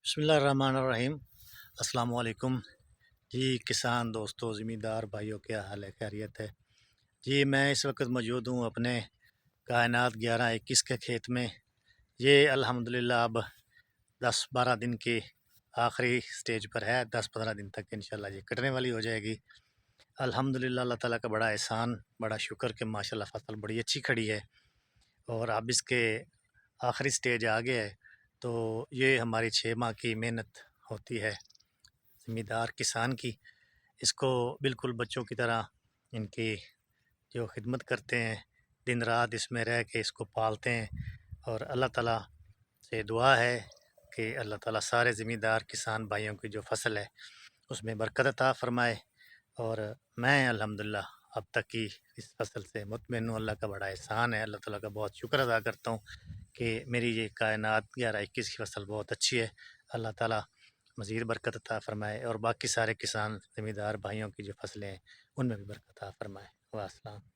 بسم اللہ الرحمن الرحیم۔ السلام علیکم جی کسان دوستوں، زمیندار بھائیوں، کیا حال ہے؟ خیریت ہے جی؟ میں اس وقت موجود ہوں اپنے کائنات 1121 کے کھیت میں۔ یہ الحمدللہ اب 10-12 دن کی آخری سٹیج پر ہے، 10-15 دن تک انشاءاللہ یہ کٹنے والی ہو جائے گی الحمدللہ۔ اللہ تعالیٰ کا بڑا احسان، بڑا شکر کہ ماشاءاللہ فصل بڑی اچھی کھڑی ہے اور اب اس کے آخری سٹیج آ گیا ہے۔ تو یہ ہماری 6 ماہ کی محنت ہوتی ہے زمیندار کسان کی، اس کو بالکل بچوں کی طرح ان کی جو خدمت کرتے ہیں، دن رات اس میں رہ کے اس کو پالتے ہیں، اور اللہ تعالیٰ سے دعا ہے کہ اللہ تعالیٰ سارے زمیندار کسان بھائیوں کی جو فصل ہے اس میں برکت عطا فرمائے۔ اور میں الحمدللہ اب تک کی اس فصل سے مطمئن ہوں، اللہ کا بڑا احسان ہے، اللہ تعالیٰ کا بہت شکر ادا کرتا ہوں کہ میری یہ کائنات 1121 کی فصل بہت اچھی ہے۔ اللہ تعالیٰ مزید برکت عطا فرمائے اور باقی سارے کسان زمیندار بھائیوں کی جو فصلیں ہیں ان میں بھی برکت عطا فرمائے۔ والسلام۔